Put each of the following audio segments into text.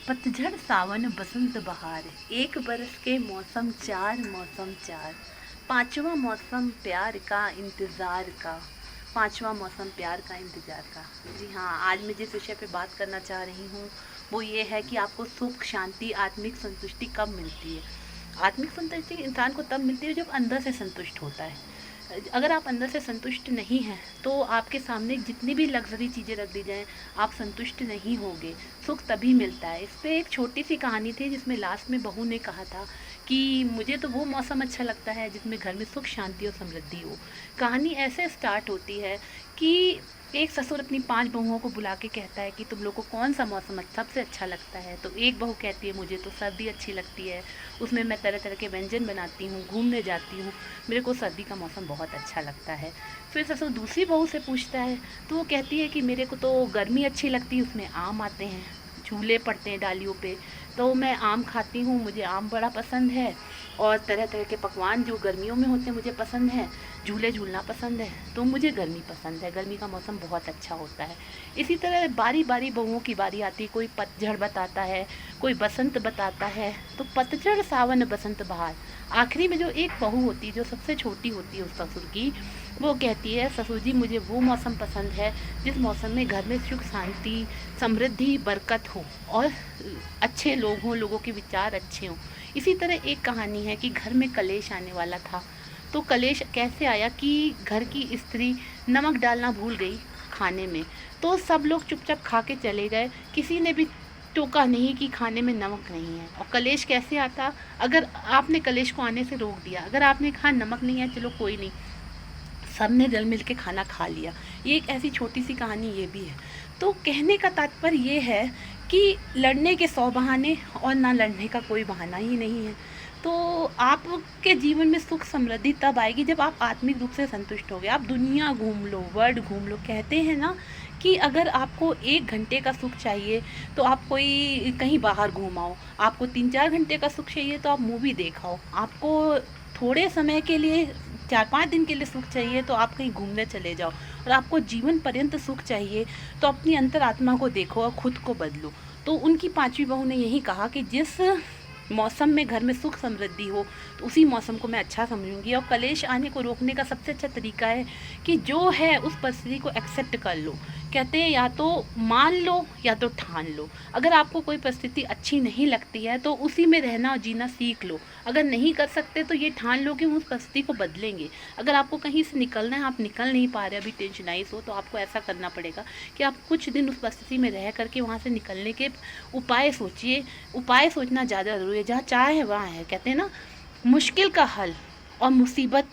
पतझड़ सावन बसंत बहार, एक बरस के मौसम चार, मौसम चार। पांचवा मौसम प्यार का इंतज़ार का, पांचवा मौसम प्यार का इंतज़ार का। जी हाँ, आज मैं जिस विषय पे बात करना चाह रही हूँ वो ये है कि आपको सुख, शांति, आत्मिक संतुष्टि कब मिलती है। आत्मिक संतुष्टि इंसान को तब मिलती है जब अंदर से संतुष्ट होता है। अगर आप अंदर से संतुष्ट नहीं हैं तो आपके सामने जितनी भी लग्जरी चीज़ें रख दी जाएं, आप संतुष्ट नहीं होगे। सुख तभी मिलता है। इस पे एक छोटी सी कहानी थी जिसमें लास्ट में बहू ने कहा था कि मुझे तो वो मौसम अच्छा लगता है जिसमें घर में सुख, शांति और समृद्धि हो। कहानी ऐसे स्टार्ट होती है कि एक ससुर अपनी 5 बहुओं को बुला के कहता है कि तुम लोग को कौन सा मौसम सबसे अच्छा लगता है। तो एक बहू कहती है मुझे तो सर्दी अच्छी लगती है, उसमें मैं तरह तरह के व्यंजन बनाती हूँ, घूमने जाती हूँ, मेरे को सर्दी का मौसम बहुत अच्छा लगता है। फिर ससुर दूसरी बहू से पूछता है तो वो कहती है कि मेरे को तो गर्मी अच्छी लगती है, उसमें आम आते हैं, झूले पड़ते हैं डालियों पे, तो मैं आम खाती हूँ, मुझे आम बड़ा पसंद है। और तरह तरह के पकवान जो गर्मियों में होते हैं मुझे पसंद है, झूले झूलना पसंद है, तो मुझे गर्मी पसंद है, गर्मी का मौसम बहुत अच्छा होता है। इसी तरह बारी बारी बहुओं की बारी आती है, कोई पतझड़ बताता है, कोई बसंत बताता है। तो पतझड़ सावन बसंत बहार, आखिरी में जो एक बहू होती है जो सबसे छोटी होती है उस ससुर की, वो कहती है ससुर जी मुझे वो मौसम पसंद है जिस मौसम में घर में सुख, शांति, समृद्धि, बरकत हो और अच्छे लोग हों, लोगों के विचार अच्छे हों। इसी तरह एक कहानी है कि घर में कलेश आने वाला था। तो कलेश कैसे आया कि घर की स्त्री नमक डालना भूल गई खाने में, तो सब लोग चुपचाप खा के चले गए, किसी ने भी टोका नहीं कि खाने में नमक नहीं है। और कलेश कैसे आता, अगर आपने कलेश को आने से रोक दिया, अगर आपने कहा नमक नहीं है चलो कोई नहीं, सब ने रल मिल के खाना खा लिया। ये एक ऐसी छोटी सी कहानी ये भी है। तो कहने का तात्पर्य ये है कि लड़ने के 100 बहाने और ना लड़ने का कोई बहाना ही नहीं है। तो आपके जीवन में सुख समृद्धि तब आएगी जब आप आत्मिक रूप से संतुष्ट होगे। आप दुनिया घूम लो, वर्ल्ड घूम लो। कहते हैं ना कि अगर आपको 1 घंटे का सुख चाहिए तो आप कोई कहीं बाहर घूम आओ, आपको 3-4 घंटे का सुख चाहिए तो आप मूवी देखाओ, आपको थोड़े समय के लिए 4-5 दिन के लिए सुख चाहिए तो आप कहीं घूमने चले जाओ, और आपको जीवन पर्यंत सुख चाहिए तो अपनी अंतरात्मा को देखो और खुद को बदलो। तो उनकी 5वीं बहू ने यही कहा कि जिस मौसम में घर में सुख समृद्धि हो तो उसी मौसम को मैं अच्छा समझूंगी। और कलेश आने को रोकने का सबसे अच्छा तरीका है कि जो है उस परिस्थिति को एक्सेप्ट कर लो। कहते हैं या तो मान लो या तो ठान लो। अगर आपको कोई परिस्थिति अच्छी नहीं लगती है तो उसी में रहना और जीना सीख लो। अगर नहीं कर सकते तो ये ठान लो कि हम उस परिस्थिति को बदलेंगे। अगर आपको कहीं से निकलना है, आप निकल नहीं पा रहे, अभी टेंशनाइज हो, तो आपको ऐसा करना पड़ेगा कि आप कुछ दिन उस परिस्थिति में रह करके वहाँ से निकलने के उपाय सोचिए। उपाय सोचना ज़्यादा ज़रूरी है। जहाँ चाह है वहाँ है। कहते हैं ना, मुश्किल का हल और मुसीबत,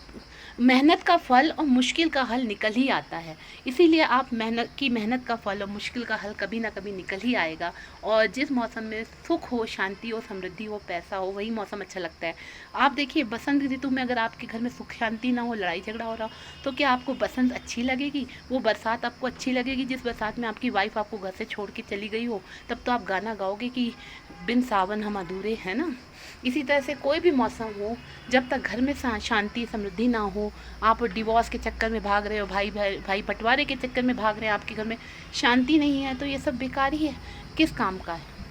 मेहनत का फल और मुश्किल का हल निकल ही आता है। इसीलिए आप मेहनत का फल और मुश्किल का हल कभी ना कभी निकल ही आएगा। और जिस मौसम में सुख हो, शांति हो, समृद्धि हो, पैसा हो, वही मौसम अच्छा लगता है। आप देखिए बसंत ऋतु में अगर आपके घर में सुख शांति ना हो, लड़ाई झगड़ा हो रहा हो, तो क्या आपको बसंत अच्छी लगेगी? वो बरसात आपको अच्छी लगेगी जिस बरसात में आपकी वाइफ आपको घर से छोड़ के चली गई हो? तब तो आप गाना गाओगे कि बिन सावन हम अधूरे, है ना। इसी तरह से कोई भी मौसम हो, जब तक घर में शांति समृद्धि ना हो, आप डिवोर्स के चक्कर में भाग रहे हो, भाई बंटवारे के चक्कर में भाग रहे हैं, आपके घर में शांति नहीं है, तो ये सब बेकार ही है, किस काम का है।